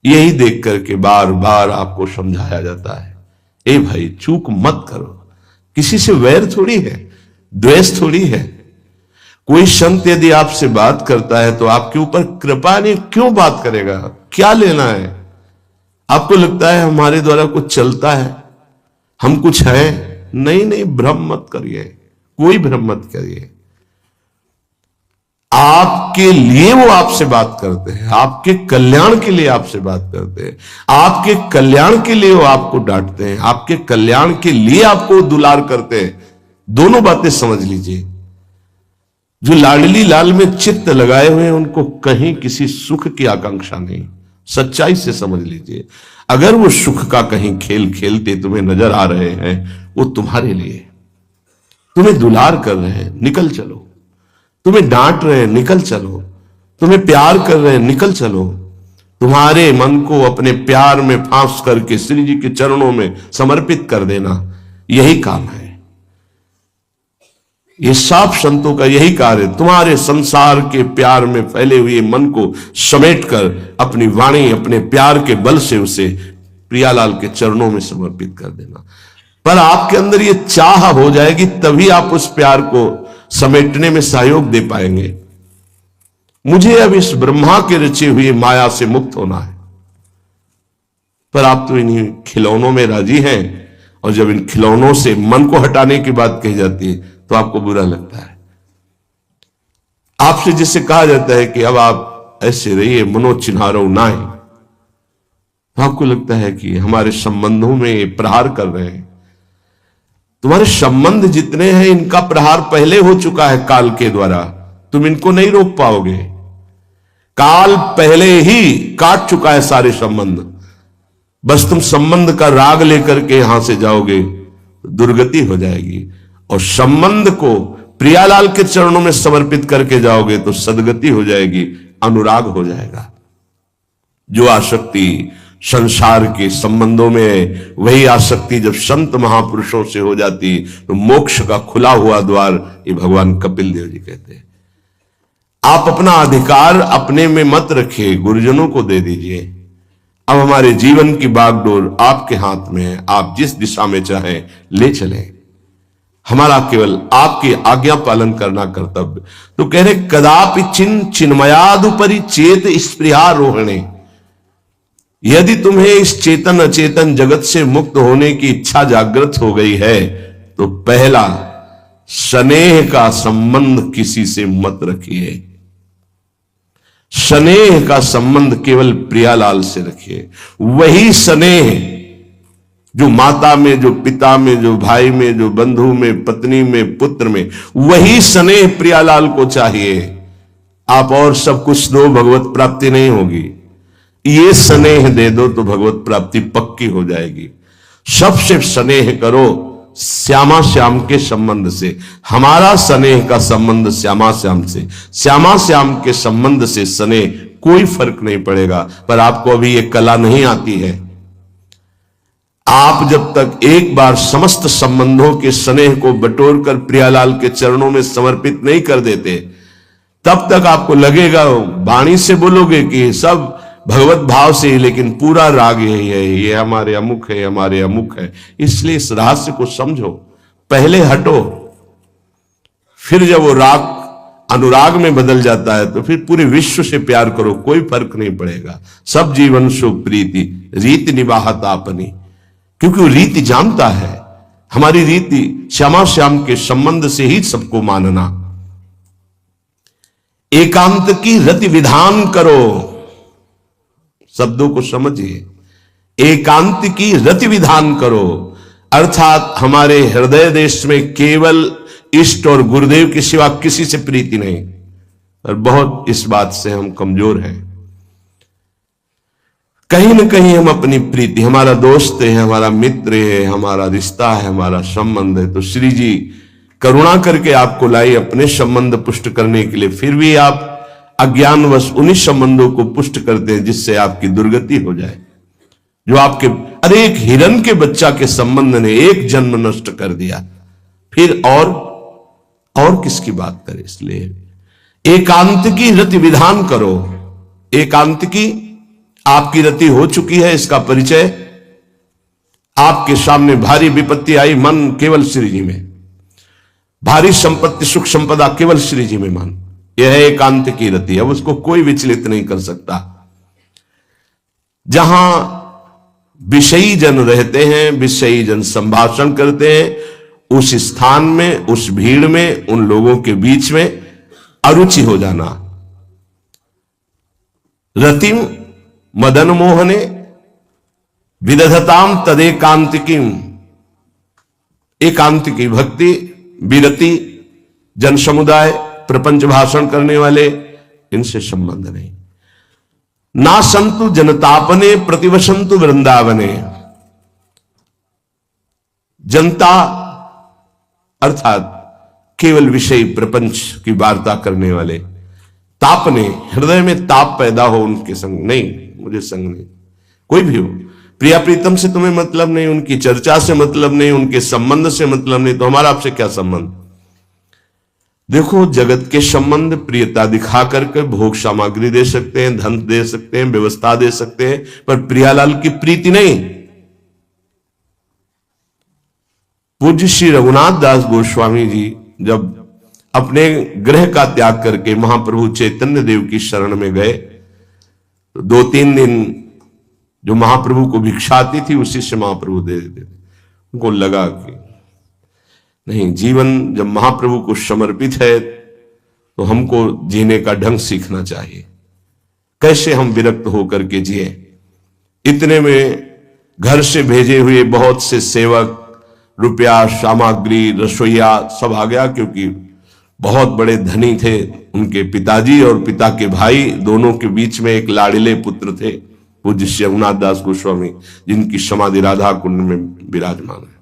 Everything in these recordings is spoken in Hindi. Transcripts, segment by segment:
यही देख करके बार बार आपको समझाया जाता है, ए भाई चूक मत करो। किसी से वैर थोड़ी है, द्वेष थोड़ी है। कोई संत यदि आपसे बात करता है तो आपके ऊपर कृपा नहीं, क्यों बात करेगा? क्या लेना है? आपको लगता है हमारे द्वारा कुछ चलता है, हम कुछ है? नहीं नहीं, भ्रम मत करिए, कोई भ्रम मत करिए। आपके लिए वो आपसे बात करते हैं, आपके कल्याण के लिए आपसे बात करते हैं, आपके कल्याण के लिए वो आपको डांटते हैं, आपके कल्याण के लिए आपको दुलार करते हैं। दोनों बातें समझ लीजिए। जो लाडली लाल में चित्त लगाए हुए हैं उनको कहीं किसी सुख की आकांक्षा नहीं। सच्चाई से समझ लीजिए। अगर वो सुख का कहीं खेल खेलते तुम्हें नजर आ रहे हैं, वो तुम्हारे लिए, तुम्हें दुलार कर रहे हैं, निकल चलो। तुम्हें डांट रहे हैं, निकल चलो। तुम्हें प्यार कर रहे हैं, निकल चलो। तुम्हारे मन को अपने प्यार में फांस करके श्री जी के चरणों में समर्पित कर देना, यही काम है। ये सब संतों का यही कार्य है। तुम्हारे संसार के प्यार में फैले हुए मन को समेटकर अपनी वाणी, अपने प्यार के बल से उसे प्रियालाल के चरणों में समर्पित कर देना। पर आपके अंदर ये चाह हो जाएगी, तभी आप उस प्यार को समेटने में सहयोग दे पाएंगे। मुझे अब इस ब्रह्मा के रचे हुए माया से मुक्त होना है। पर आप तो इन्हीं खिलौनों में राजी हैं, और जब इन खिलौनों से मन को हटाने की बात कही जाती है तो आपको बुरा लगता है। आपसे जिससे कहा जाता है कि अब आप ऐसे रहिए, मनोचिन्हारो नाय, तो आपको लगता है कि हमारे संबंधों में प्रहार कर रहे हैं। तुम्हारे संबंध जितने हैं इनका प्रहार पहले हो चुका है काल के द्वारा, तुम इनको नहीं रोक पाओगे। काल पहले ही काट चुका है सारे संबंध। बस तुम संबंध का राग लेकर के यहां से जाओगे, दुर्गति हो जाएगी। और संबंध को प्रियालाल के चरणों में समर्पित करके जाओगे तो सदगति हो जाएगी, अनुराग हो जाएगा। जो आसक्ति संसार के संबंधों में है, वही आसक्ति जब संत महापुरुषों से हो जाती तो मोक्ष का खुला हुआ द्वार, ये भगवान कपिल देव जी कहते हैं। आप अपना अधिकार अपने में मत रखिए, गुरुजनों को दे दीजिए। अब हमारे जीवन की बागडोर आपके हाथ में है, आप जिस दिशा में चाहें ले चलें। हमारा केवल आपकी आज्ञा पालन करना कर्तव्य। तो कह रहे कदापि चिन्मयादुपरि चेत स्पृहारोहणे, यदि तुम्हें इस चेतन अचेतन जगत से मुक्त होने की इच्छा जागृत हो गई है तो पहला, स्नेह का संबंध किसी से मत रखिए। स्नेह का संबंध केवल प्रियालाल से रखिए। वही स्नेह जो माता में, जो पिता में, जो भाई में, जो बंधु में, पत्नी में, पुत्र में, वही स्नेह प्रियालाल को चाहिए। आप और सब कुछ दो, भगवत प्राप्ति नहीं होगी। ये स्नेह दे दो तो भगवत प्राप्ति पक्की हो जाएगी। सबसे स्नेह करो श्यामा श्याम के संबंध से। हमारा स्नेह का संबंध श्यामा श्याम से, श्यामा श्याम के संबंध से स्नेह, कोई फर्क नहीं पड़ेगा। पर आपको अभी ये कला नहीं आती है। आप जब तक एक बार समस्त संबंधों के स्नेह को बटोर कर प्रियालाल के चरणों में समर्पित नहीं कर देते, तब तक आपको लगेगा, वाणी से बोलोगे कि सब भगवत भाव से ही, लेकिन पूरा राग यही है, ये हमारे अमुक है, हमारे अमुक है। इसलिए इस रहस्य को समझो, पहले हटो, फिर जब वो राग अनुराग में बदल जाता है तो फिर पूरे विश्व से प्यार करो, कोई फर्क नहीं पड़ेगा। सब जीवन सुख प्रीति रीति निवाहत आपनी, क्योंकि वो रीति जानता है। हमारी रीति श्यामा श्याम के संबंध से ही सबको मानना। एकांत की रति विधान करो, शब्दों को समझिए। एकांत की रति विधान करो, अर्थात हमारे हृदय देश में केवल इष्ट और गुरुदेव के सिवा किसी से प्रीति नहीं। और बहुत इस बात से हम कमजोर हैं। कहीं न कहीं हम अपनी प्रीति, हमारा दोस्त है, हमारा मित्र है, हमारा रिश्ता है, हमारा संबंध है, तो श्री जी करुणा करके आपको लाई अपने संबंध पुष्ट करने के लिए। फिर भी आप अज्ञानवश उन्हीं संबंधों को पुष्ट करते हैं जिससे आपकी दुर्गति हो जाए। जो आपके, अरे एक हिरण के बच्चा के संबंध ने एक जन्म नष्ट कर दिया, फिर और किसकी बात करें। इसलिए एकांत की रति विधान करो। एकांत की आपकी रति हो चुकी है, इसका परिचय आपके सामने भारी विपत्ति आई, मन केवल श्री जी में, भारी संपत्ति सुख संपदा केवल श्री जी में मन, यह है एकांत की रति। अब उसको कोई विचलित नहीं कर सकता। जहां विषयी जन रहते हैं, विषयी जन संभाषण करते हैं, उस स्थान में, उस भीड़ में, उन लोगों के बीच में अरुचि हो जाना। रतिम मदन मोहने विदधताम तदेकांतिकीम, एकांतिकी भक्ति, विरति, जन समुदाय, प्रपंच भाषण करने वाले, इनसे संबंध नहीं। ना संतु जनतापने प्रतिवसंतु वृंदावने, जनता अर्थात केवल विषय प्रपंच की वार्ता करने वाले, तापने, हृदय में ताप पैदा हो उनके संग नहीं, मुझे संग नहीं, कोई भी हो, प्रिया प्रीतम से तुम्हें मतलब नहीं, उनकी चर्चा से मतलब नहीं, उनके संबंध से मतलब नहीं, तो हमारा आपसे क्या संबंध। देखो, जगत के संबंध प्रियता दिखा करके भोग सामग्री दे सकते हैं, धन दे सकते हैं, व्यवस्था दे सकते हैं, पर प्रियालाल की प्रीति नहीं। पूज्य श्री रघुनाथ दास गोस्वामी जी जब अपने गृह का त्याग करके महाप्रभु चैतन्य देव की शरण में गए, तो 2-3 दिन जो महाप्रभु को भिक्षा आती थी उसी से महाप्रभु दे देते थे। उनको लगा कि नहीं, जीवन जब महाप्रभु को समर्पित है तो हमको जीने का ढंग सीखना चाहिए, कैसे हम विरक्त होकर के जिए। इतने में घर से भेजे हुए बहुत से सेवक, रुपया, सामग्री, रसोईया सब आ गया, क्योंकि बहुत बड़े धनी थे उनके पिताजी और पिता के भाई, दोनों के बीच में एक लाड़िले पुत्र थे पूज्य श्री रघुनाथ दास गोस्वामी, जिनकी समाधि राधा कुंड में विराजमान है।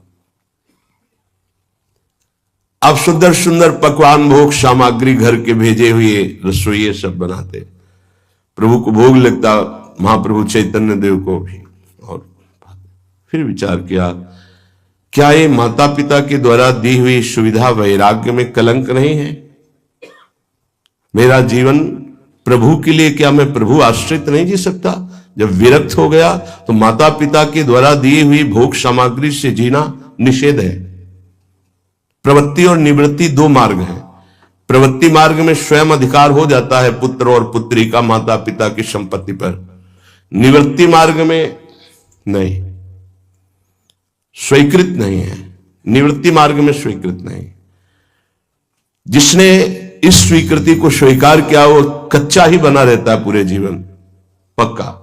अब सुंदर सुंदर पकवान, भोग सामग्री घर के भेजे हुए रसोइये सब बनाते, प्रभु को भोग लगता, महाप्रभु चैतन्य देव को भी। और फिर विचार किया, क्या ये माता पिता के द्वारा दी हुई सुविधा वैराग्य में कलंक नहीं है? मेरा जीवन प्रभु के लिए, क्या मैं प्रभु आश्रित नहीं जी सकता? जब विरक्त हो गया तो माता पिता के द्वारा दी हुई भोग सामग्री से जीना निषेध है। प्रवृत्ति और निवृत्ति 2 मार्ग हैं। प्रवृत्ति मार्ग में स्वयं अधिकार हो जाता है पुत्र और पुत्री का माता पिता की संपत्ति पर, निवृत्ति मार्ग में नहीं, स्वीकृत नहीं है। निवृत्ति मार्ग में स्वीकृत नहीं। जिसने इस स्वीकृति को स्वीकार किया वो कच्चा ही बना रहता है पूरे जीवन, पक्का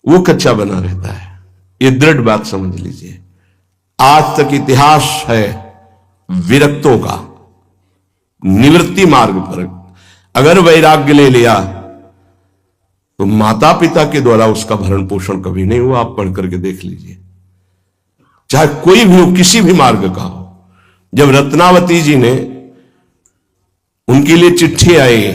वो कच्चा बना रहता है। ये दृढ़ बात समझ लीजिए। आज तक इतिहास है विरक्तों का, निवृत्ति मार्ग पर अगर वैराग्य ले लिया तो माता पिता के द्वारा उसका भरण पोषण कभी नहीं हुआ। आप पढ़ करके देख लीजिए, चाहे कोई भी हो, किसी भी मार्ग का हो। जब रत्नावती जी ने, उनके लिए चिट्ठी आई,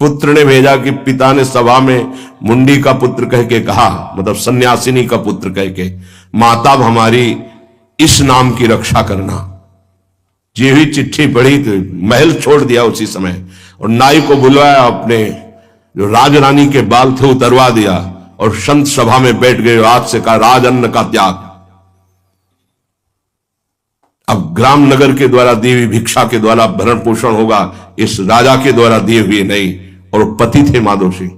पुत्र ने भेजा कि पिता ने सभा में मुंडी का पुत्र कह के कहा, मतलब सन्यासिनी का पुत्र कह के, माता हमारी इस नाम की रक्षा करना। ये हुई चिट्ठी पढ़ी तो महल छोड़ दिया उसी समय, और नाई को बुलवाया, अपने जो राजरानी के बाल थे उतरवा दिया, और संत सभा में बैठ गए। आज से कहा राजअन्न का त्याग। अब ग्राम नगर के द्वारा दी हुई भिक्षा के द्वारा भरण पोषण होगा, इस राजा के द्वारा दिए हुए नहीं। और पति थे माधव सिंह।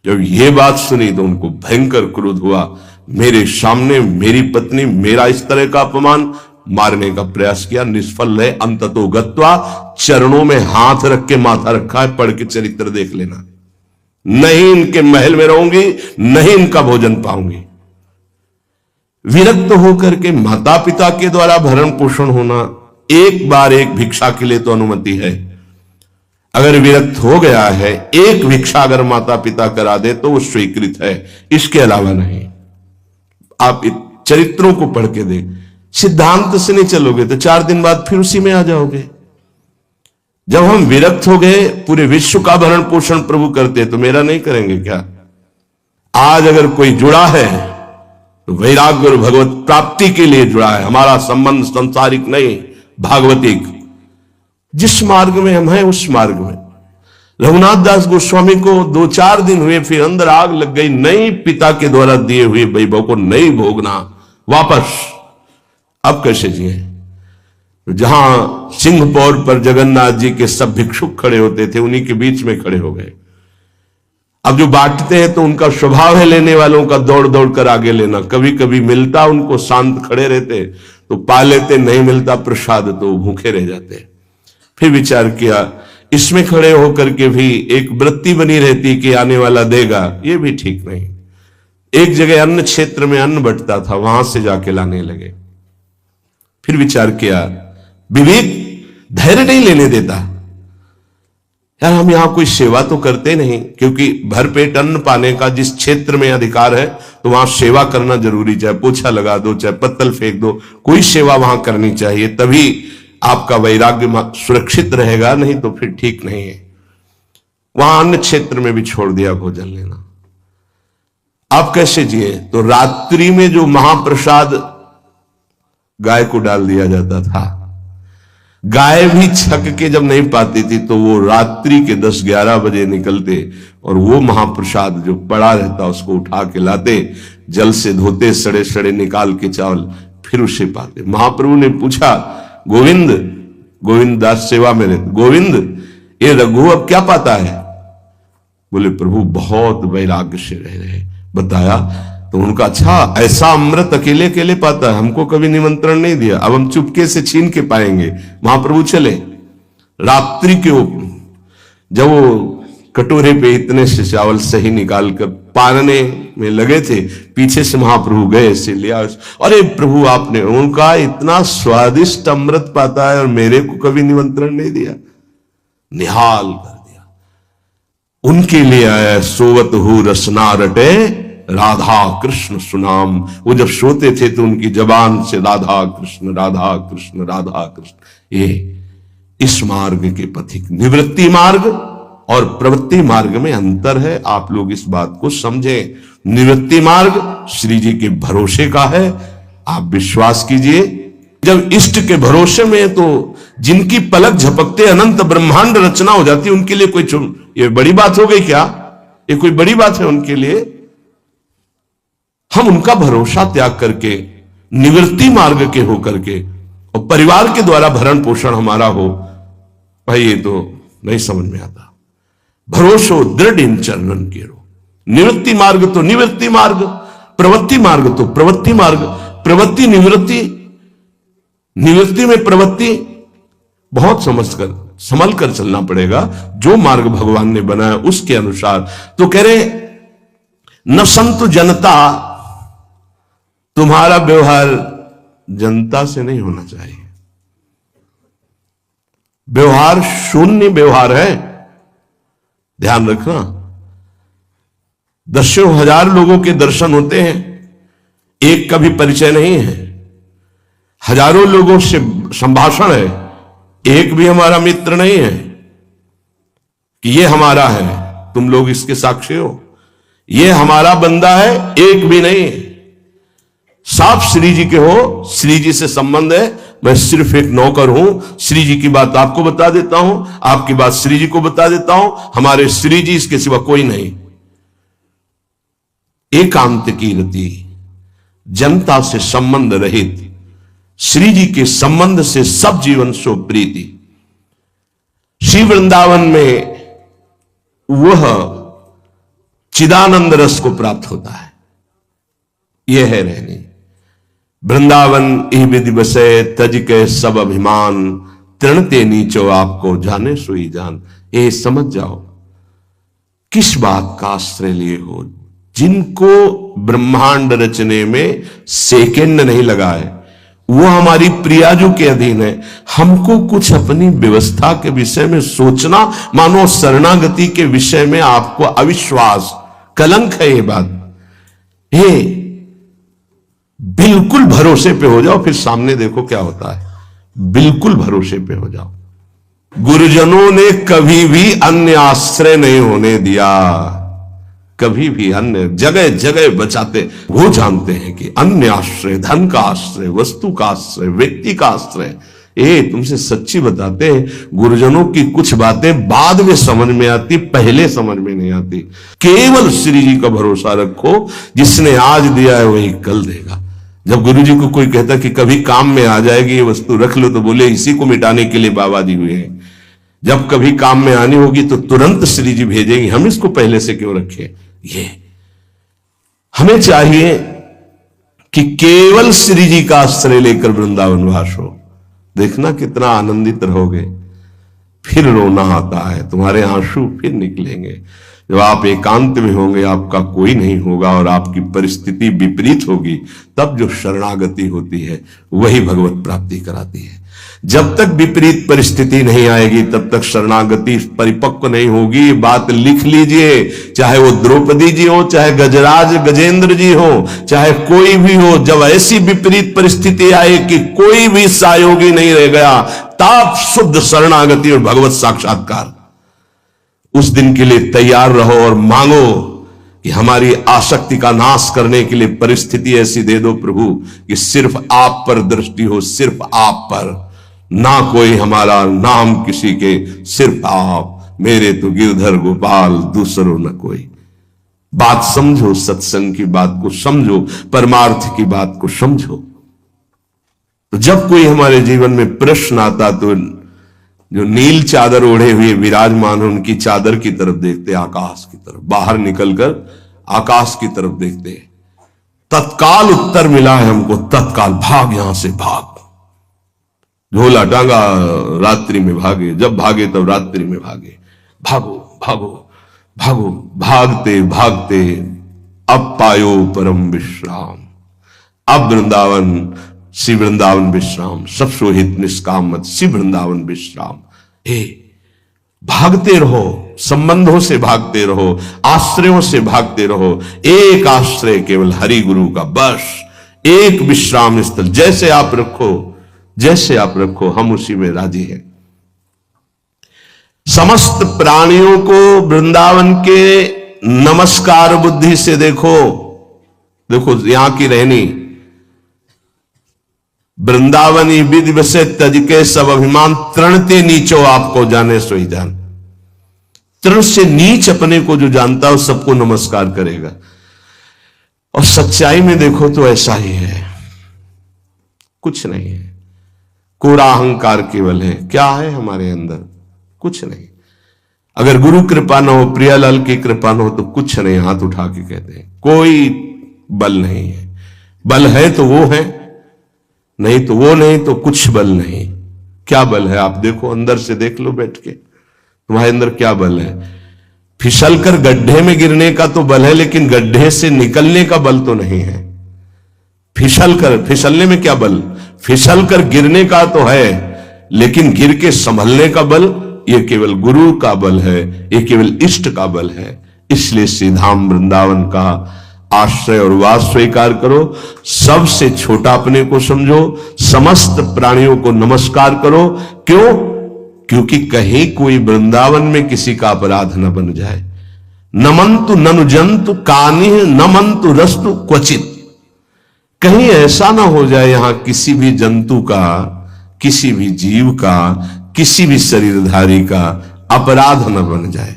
जब ये बात सुनी तो उनको भयंकर क्रोध हुआ, मेरे सामने मेरी पत्नी, मेरा इस तरह का अपमान, मारने का प्रयास किया, निष्फल है। अंततो गत्वा, चरणों में हाथ रख के माथा रखा है, पढ़ के चरित्र देख लेना। नहीं इनके महल में रहूंगी, नहीं इनका भोजन पाऊंगी। विरक्त होकर के माता पिता के द्वारा भरण पोषण होना, एक बार एक भिक्षा के लिए तो अनुमति है। अगर विरक्त हो गया है, एक भिक्षा अगर माता पिता करा दे तो वो स्वीकृत है, इसके अलावा नहीं। आप चरित्रों को पढ़ के देख, सिद्धांत से नहीं चलोगे तो 4 दिन बाद फिर उसी में आ जाओगे। जब हम विरक्त हो गए, पूरे विश्व का भरण पोषण प्रभु करते, तो मेरा नहीं करेंगे क्या? आज अगर कोई जुड़ा है तो वैराग्य और भगवत प्राप्ति के लिए जुड़ा है। हमारा संबंध संसारिक नहीं, भागवतिक। जिस मार्ग में हम हैं उस मार्ग में, रघुनाथ दास गोस्वामी को 2-4 दिन हुए, फिर अंदर आग लग गई, नहीं पिता के द्वारा दिए हुए वैभव को नहीं भोगना, वापस। अब कैसे जिए? जहां सिंहपौर पर जगन्नाथ जी के सब भिक्षुक खड़े होते थे, उन्हीं के बीच में खड़े हो गए। अब जो बांटते हैं तो उनका स्वभाव है लेने वालों का दौड़ दौड़ कर आगे लेना। कभी कभी मिलता उनको, शांत खड़े रहते तो पा लेते, नहीं मिलता प्रसाद तो भूखे रह जाते। फिर विचार किया, इसमें खड़े होकर के भी एक वृत्ति बनी रहती कि आने वाला देगा, ये भी ठीक नहीं। एक जगह अन्न क्षेत्र में अन्न बंटता था, वहां से जाके लाने लगे। फिर विचार किया, विवेक धैर्य नहीं लेने देता, यार हम यहां कोई सेवा तो करते नहीं, क्योंकि भरपेट अन्न पाने का जिस क्षेत्र में अधिकार है तो वहां सेवा करना जरूरी, चाहे पोछा लगा दो, चाहे पत्तल फेंक दो, कोई सेवा वहां करनी चाहिए, तभी आपका वैराग्य सुरक्षित रहेगा, नहीं तो फिर ठीक नहीं है। वहां अन्य क्षेत्र में भी छोड़ दिया भोजन लेना। आप कैसे जिए? तो रात्रि में जो महाप्रसाद गाय को डाल दिया जाता था, गाय भी छक के जब नहीं पाती थी तो वो रात्रि के 10-11 बजे निकलते और वो महाप्रसाद जो पड़ा रहता उसको उठा के लाते, जल से धोते, सड़े सड़े निकाल के चावल, फिर उसे पाते। महाप्रभु ने पूछा, गोविंद, गोविंद दास सेवा में रहते, गोविंद ये रघु अब क्या पाता है? बोले प्रभु बहुत वैराग्य से रह रहे। बताया तो उनका, अच्छा ऐसा अमृत अकेले अकेले पाता है, हमको कभी निमंत्रण नहीं दिया, अब हम चुपके से छीन के पाएंगे। महाप्रभु चले रात्रि के जब वो कटोरे पे इतने से चावल सही निकाल कर पारने में लगे थे, पीछे से महाप्रभु गए, से लिया। अरे प्रभु आपने, उनका इतना स्वादिष्ट अमृत पाता है और मेरे को कभी निमंत्रण नहीं दिया, निहाल कर दिया। उनके लिए आया, सोवत हु रसना रटे राधा कृष्ण सुनाम। वो जब सोते थे तो उनकी जबान से राधा कृष्ण राधा कृष्ण राधा कृष्ण। ये इस मार्ग के पथिक, निवृत्ति मार्ग और प्रवृत्ति मार्ग में अंतर है, आप लोग इस बात को समझें। निवृत्ति मार्ग श्री जी के भरोसे का है, आप विश्वास कीजिए। जब इष्ट के भरोसे में, तो जिनकी पलक झपकते अनंत ब्रह्मांड रचना हो जाती, उनके लिए कोई ये बड़ी बात हो गई क्या? ये कोई बड़ी बात है उनके लिए? हम उनका भरोसा त्याग करके निवृत्ति मार्ग के होकर के और परिवार के द्वारा भरण पोषण हमारा हो, भाई ये तो नहीं समझ में आता। भरोसो दृढ़ इन चरणन केरो। निवृत्ति मार्ग तो निवृत्ति मार्ग, प्रवृत्ति मार्ग तो प्रवृत्ति मार्ग। प्रवृत्ति निवृत्ति, निवृत्ति में प्रवृत्ति, बहुत समझकर संभल कर चलना पड़ेगा। जो मार्ग भगवान ने बनाया उसके अनुसार। तो कह रहे न संतु जनता, तुम्हारा व्यवहार जनता से नहीं होना चाहिए। व्यवहार शून्य व्यवहार है, ध्यान रखना। दसों हजार लोगों के दर्शन होते हैं, एक का भी परिचय नहीं है। हजारों लोगों से संभाषण है, एक भी हमारा मित्र नहीं है कि ये हमारा है, तुम लोग इसके साक्षी हो। ये हमारा बंदा है, एक भी नहीं। साफ श्री जी के हो, श्री जी से संबंध है, मैं सिर्फ एक नौकर हूं। श्री जी की बात आपको बता देता हूं, आपकी बात श्री जी को बता देता हूं। हमारे श्री जी इसके सिवा कोई नहीं। एकांत की रति, जनता से संबंध रहित, श्री जी के संबंध से सब जीवन सो प्रीति। श्री वृंदावन में वह चिदानंद रस को प्राप्त होता है। यह है रहनी। वृंदावन इह विधि बसे, तज के सब अभिमान, तृणते नीचो आपको जाने सोई जान। ये समझ जाओ किस बात का आश्रय लिए हो। जिनको ब्रह्मांड रचने में सेकेंड नहीं लगा है, वो हमारी प्रियाजू के अधीन है। हमको कुछ अपनी व्यवस्था के विषय में सोचना, मानो शरणागति के विषय में आपको अविश्वास, कलंक है ये बात। ये बिल्कुल भरोसे पे हो जाओ, फिर सामने देखो क्या होता है। बिल्कुल भरोसे पे हो जाओ। गुरुजनों ने कभी भी अन्य आश्रय नहीं होने दिया, कभी भी। अन्य जगह जगह बचाते। वो जानते हैं कि अन्य आश्रय, धन का आश्रय, वस्तु का आश्रय, व्यक्ति का आश्रय, तुमसे सच्ची बताते हैं, गुरुजनों की कुछ बातें बाद में समझ में आती, पहले समझ में नहीं आती। केवल श्री जी का भरोसा रखो, जिसने आज दिया है वही कल देगा। जब गुरु जी को कोई कहता कि कभी काम में आ जाएगी ये वस्तु, रख लो, तो बोले इसी को मिटाने के लिए बाबा जी हुए हैं। जब कभी काम में आनी होगी तो तुरंत श्री जी भेजेंगे, हम इसको पहले से क्यों रखें। ये हमें चाहिए कि केवल श्री जी का आश्रय लेकर वृंदावन वास हो। देखना कितना आनंदित रहोगे। फिर रोना आता है, तुम्हारे आंसू फिर निकलेंगे। जब आप एकांत में होंगे, आपका कोई नहीं होगा और आपकी परिस्थिति विपरीत होगी, तब जो शरणागति होती है वही भगवत प्राप्ति कराती है। जब तक विपरीत परिस्थिति नहीं आएगी तब तक शरणागति परिपक्व नहीं होगी। बात लिख लीजिए, चाहे वो द्रौपदी जी हो, चाहे गजराज गजेंद्र जी हो, चाहे कोई भी हो, जब ऐसी विपरीत परिस्थिति आए कि कोई भी सहयोगी नहीं रह गया, तब शुद्ध शरणागति और भगवत साक्षात्कार। उस दिन के लिए तैयार रहो और मांगो कि हमारी आसक्ति का नाश करने के लिए परिस्थिति ऐसी दे दो प्रभु कि सिर्फ आप पर दृष्टि हो, सिर्फ आप पर, ना कोई हमारा नाम किसी के, सिर्फ आप। मेरे तो गिरधर गोपाल, दूसरों न कोई। बात समझो, सत्संग की बात को समझो, परमार्थ की बात को समझो। तो जब कोई हमारे जीवन में प्रश्न आता तो जो नील चादर ओढ़े हुए विराजमान है उनकी चादर की तरफ देखते, आकाश की तरफ, बाहर निकलकर आकाश की तरफ देखते। तत्काल उत्तर मिला है हमको, तत्काल भाग, यहां से भाग। झोला टांगा, रात्रि में भागे, जब भागे तब रात्रि में भागे। भागो भागो भागो, भागते भागते अब पायो परम विश्राम। अब वृंदावन, श्री वृंदावन विश्राम, सब सोहित निष्काम मत, श्री वृंदावन विश्राम। हे भागते रहो, संबंधों से भागते रहो, आश्रयों से भागते रहो। एक आश्रय केवल हरि गुरु का, बस एक विश्राम स्थल। जैसे आप रखो, जैसे आप रखो, हम उसी में राजी हैं। समस्त प्राणियों को वृंदावन के नमस्कार बुद्धि से देखो। देखो यहां की रहनी, वृंदावनी विधि बसे तज के सब अभिमान, तृणते नीचो आपको जाने सोई जान। तृण से नीच अपने को जो जानता है सबको नमस्कार करेगा। और सच्चाई में देखो तो ऐसा ही है, कुछ नहीं है। कोरा अहंकार केवल है। क्या है हमारे अंदर? कुछ नहीं। अगर गुरु कृपा न हो, प्रियालाल की कृपा न हो तो कुछ नहीं। हाथ उठा के कहते हैं कोई बल नहीं है। बल है तो वो है, नहीं तो वो नहीं, तो कुछ बल नहीं। क्या बल है? आप देखो, अंदर से देख लो बैठ के, तुम्हारे अंदर क्या बल है। फिसल कर गड्ढे में गिरने का तो बल है, लेकिन गड्ढे से निकलने का बल तो नहीं है। फिसलने में क्या बल? फिसल कर गिरने का तो है, लेकिन गिर के संभलने का बल ये केवल गुरु का बल है, ये केवल इष्ट का बल है। इसलिए श्री धाम वृंदावन का आश्रय और वास स्वीकार करो। सबसे छोटा अपने को समझो, समस्त प्राणियों को नमस्कार करो। क्यों? क्योंकि कहीं कोई वृंदावन में किसी का अपराध न बन जाए। नमंतु ननु जंतु कानि नमंतु रस्तु क्वचित। कहीं ऐसा ना हो जाए यहां किसी भी जंतु का, किसी भी जीव का, किसी भी शरीरधारी का अपराध न बन जाए।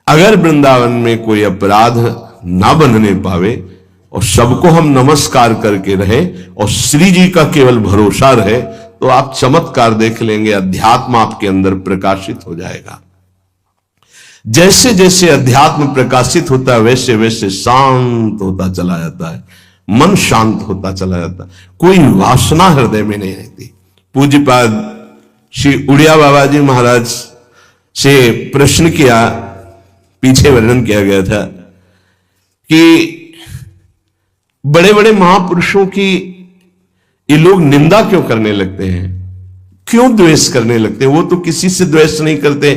अगर वृंदावन में कोई अपराध ना बनने पावे और सबको हम नमस्कार करके रहे और श्री जी का केवल भरोसा रहे, तो आप चमत्कार देख लेंगे। अध्यात्म आपके अंदर प्रकाशित हो जाएगा। जैसे जैसे अध्यात्म प्रकाशित होता है वैसे वैसे शांत होता चला जाता है, मन शांत होता चला जाता है, कोई वासना हृदय में नहीं रहती। पूज्यपाद श्री उड़िया बाबा जी महाराज से प्रश्न किया, पीछे वर्णन किया गया था कि बड़े बड़े महापुरुषों की ये लोग निंदा क्यों करने लगते हैं, क्यों द्वेष करने लगते हैं? वो तो किसी से द्वेष नहीं करते।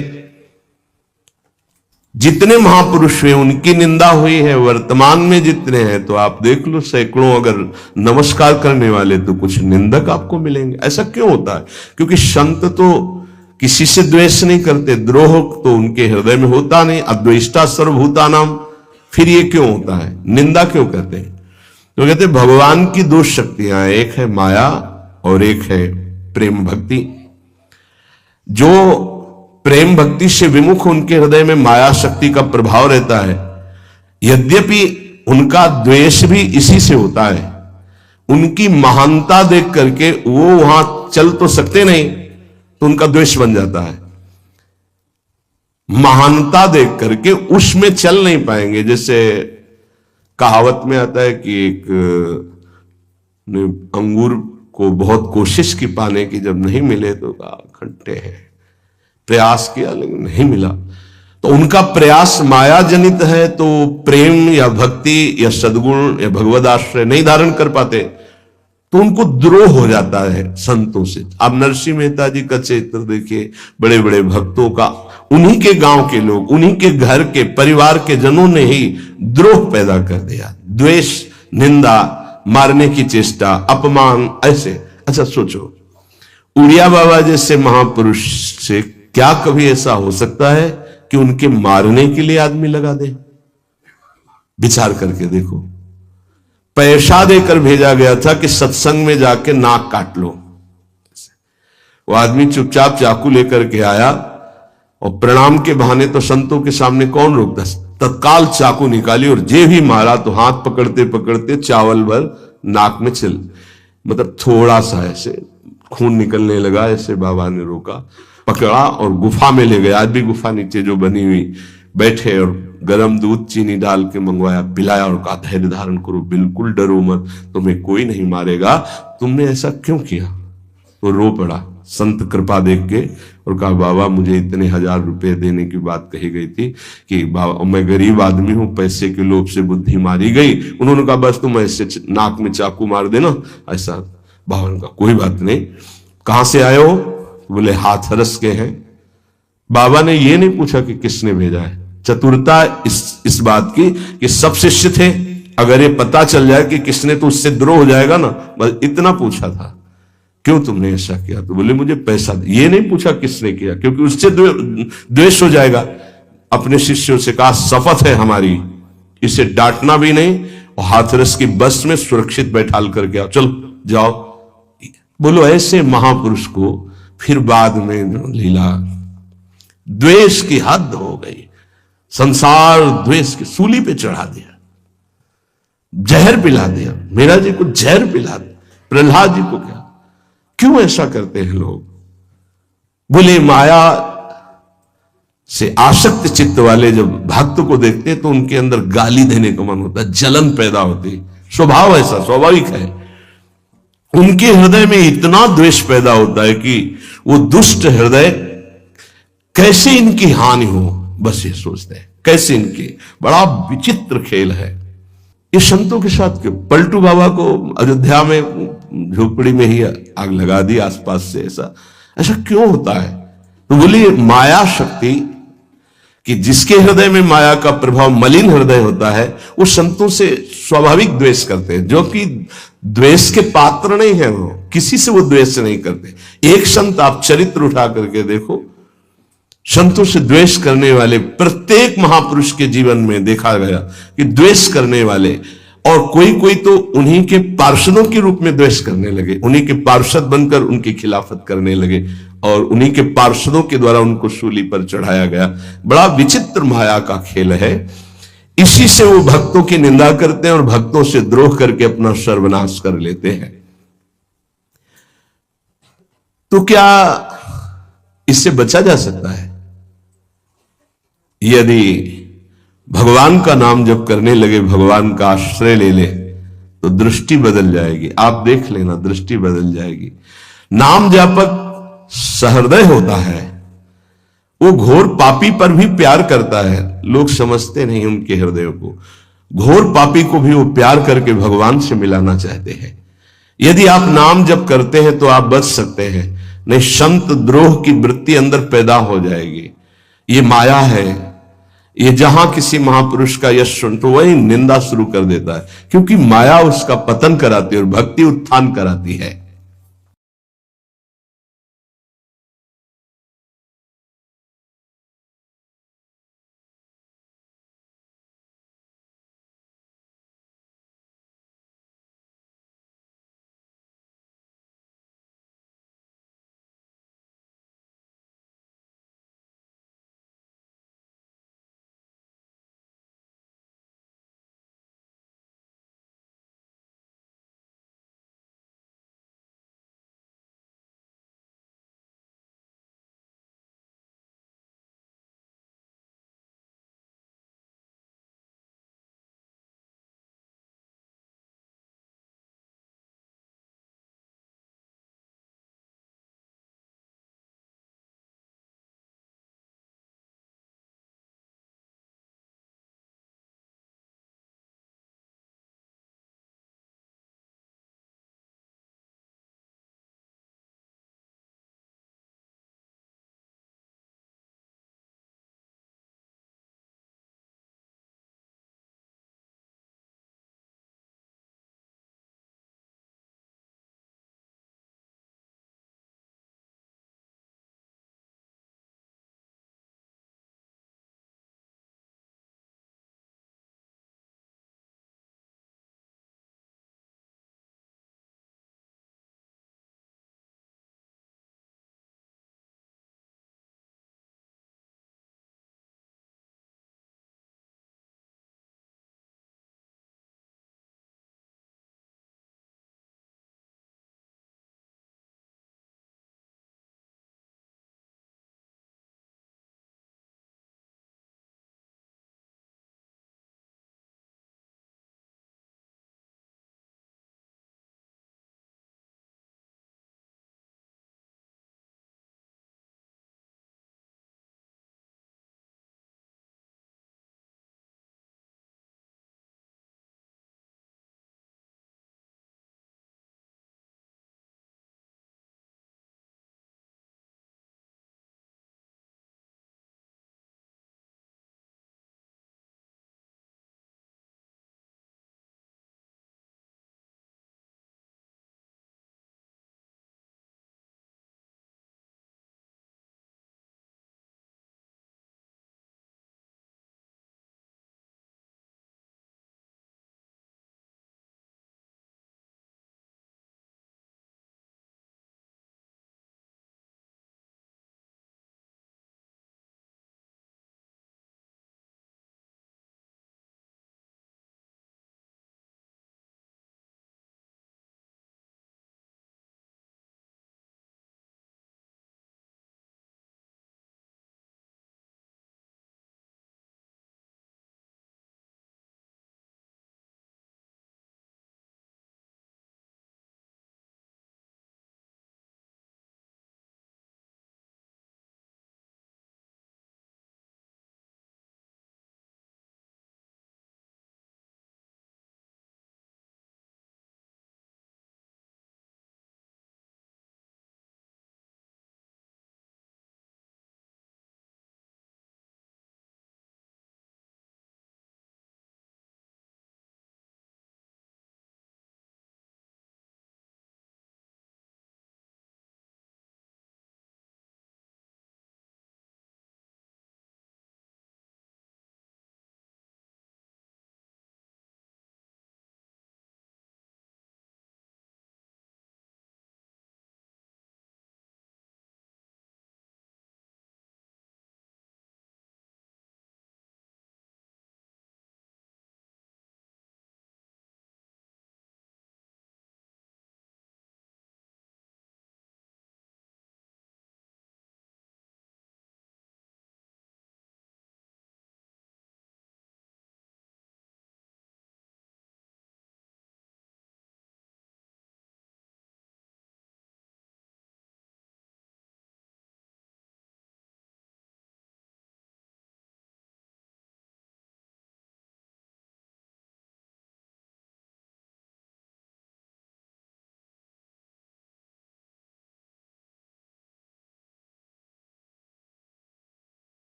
जितने महापुरुष हुए उनकी निंदा हुई है, वर्तमान में जितने हैं तो आप देख लो सैकड़ों अगर नमस्कार करने वाले तो कुछ निंदक आपको मिलेंगे। ऐसा क्यों होता है? क्योंकि संत तो किसी से द्वेष नहीं करते, द्रोह तो उनके हृदय में होता नहीं। अद्वेष्टा सर्वभूतानाम, फिर ये क्यों होता है? निंदा क्यों करते हैं? तो कहते भगवान की दो शक्तियां हैं, एक है माया और एक है प्रेम भक्ति। जो प्रेम भक्ति से विमुख, उनके हृदय में माया शक्ति का प्रभाव रहता है। यद्यपि उनका द्वेष भी इसी से होता है। उनकी महानता देख करके वो वहां चल तो सकते नहीं, तो उनका द्वेष बन जाता है। महानता देख करके उसमें चल नहीं पाएंगे। जैसे कहावत में आता है कि एक ने अंगूर को बहुत कोशिश की पाने की, जब नहीं मिले तो कहा खट्टे हैं, प्रयास किया लेकिन नहीं मिला। तो उनका प्रयास माया जनित है, तो प्रेम या भक्ति या सद्गुण या भगवद आश्रय नहीं धारण कर पाते, तो उनको द्रोह हो जाता है संतों से। आप नरसिंह मेहता जी का चरित्र देखिए, बड़े बड़े भक्तों का, उन्हीं के गांव के लोग, उन्हीं के घर के परिवार के जनों ने ही द्रोह पैदा कर दिया। द्वेष, निंदा, मारने की चेष्टा, अपमान, ऐसे। अच्छा सोचो, उड़िया बाबा जैसे महापुरुष से क्या कभी ऐसा हो सकता है कि उनके मारने के लिए आदमी लगा दे? विचार करके देखो। पैसा देकर भेजा गया था कि सत्संग में जाके नाक काट लो। वो आदमी चुपचाप चाकू लेकर के आया और प्रणाम के बहाने तो संतों के सामने कौन रोकता, तत्काल चाकू निकाली और जे भी मारा तो हाथ पकड़ते पकड़ते चावल भर नाक में चल, मतलब थोड़ा सा ऐसे खून निकलने लगा। ऐसे बाबा ने रोका, पकड़ा और गुफा में ले गया। आज भी गुफा नीचे जो बनी हुई, बैठे और गरम दूध चीनी डाल के मंगवाया, पिलाया और कहा धैर्य धारण करो, बिल्कुल डरो मत, तुम्हें कोई नहीं मारेगा, तुमने ऐसा क्यों किया? तो रो पड़ा संत कृपा देख के और कहा बाबा मुझे इतने 1000 रुपए देने की बात कही गई थी कि बाबा मैं गरीब आदमी हूं, पैसे के लोभ से बुद्धि मारी गई। उन्होंने कहा बस तुम ऐसे नाक में चाकू मार देना ऐसा। बाबा ने कहा कोई बात नहीं, कहां से आए हो? बोले हाथरस के हैं। बाबा ने ये नहीं पूछा कि किसने भेजा है। चतुरता इस बात की कि सब शिष्य थे, अगर ये पता चल जाए कि किसने, तो उससे द्रोह हो जाएगा ना, बस इतना पूछा था क्यों तुमने ऐसा किया? तो बोले मुझे पैसा दे। ये नहीं पूछा किसने किया, क्योंकि उससे द्वेष हो जाएगा। अपने शिष्यों से कहा शपथ है हमारी, इसे डांटना भी नहीं और हाथरस की बस में सुरक्षित बैठाल करके आओ, चलो जाओ। बोलो ऐसे महापुरुष को फिर बाद में लीला, द्वेष की हद हो गई, संसार द्वेष की सूली पे चढ़ा दिया, जहर पिला दिया। मीरा जी को जहर पिला दिया, प्रहलाद जी को क्या? क्यों ऐसा करते हैं लोग? बोले माया से आसक्त चित्त वाले जब भक्त को देखते हैं तो उनके अंदर गाली देने का मन होता है, जलन पैदा होती है। स्वभाव ऐसा स्वाभाविक है। उनके हृदय में इतना द्वेष पैदा होता है कि वो दुष्ट हृदय कैसे इनकी हानि हो, बस ये सोचते हैं कैसे इनकी। बड़ा विचित्र खेल है ये संतों के साथ। क्यों पलटू बाबा को अयोध्या में झोपड़ी में ही आग लगा दी आसपास से, ऐसा क्यों होता है? तो बोली माया शक्ति कि जिसके हृदय में माया का प्रभाव, मलिन हृदय होता है, वो संतों से स्वाभाविक द्वेष करते हैं, जो कि द्वेष के पात्र नहीं है। वो किसी से वो द्वेष नहीं करते। एक संत आप चरित्र उठा करके देखो, संतों से द्वेष करने वाले प्रत्येक महापुरुष के जीवन में देखा गया कि द्वेष करने वाले, और कोई कोई तो उन्हीं के पार्षदों के रूप में द्वेष करने लगे, उन्हीं के पार्षद बनकर उनकी खिलाफत करने लगे और उन्हीं के पार्षदों के द्वारा उनको सूली पर चढ़ाया गया। बड़ा विचित्र माया का खेल है। इसी से वो भक्तों की निंदा करते हैं और भक्तों से द्रोह करके अपना सर्वनाश कर लेते हैं। तो क्या इससे बचा जा सकता है? यदि भगवान का नाम जप करने लगे, भगवान का आश्रय ले ले, तो दृष्टि बदल जाएगी। आप देख लेना, दृष्टि बदल जाएगी। नाम जापक सहृदय होता है, वो घोर पापी पर भी प्यार करता है। लोग समझते नहीं उनके हृदय को। घोर पापी को भी वो प्यार करके भगवान से मिलाना चाहते हैं। यदि आप नाम जप करते हैं तो आप बच सकते हैं, नहीं संत द्रोह की वृत्ति अंदर पैदा हो जाएगी। ये माया है। ये जहां किसी महापुरुष का यश सुन तो वही निंदा शुरू कर देता है, क्योंकि माया उसका पतन कराती है और भक्ति उत्थान कराती है।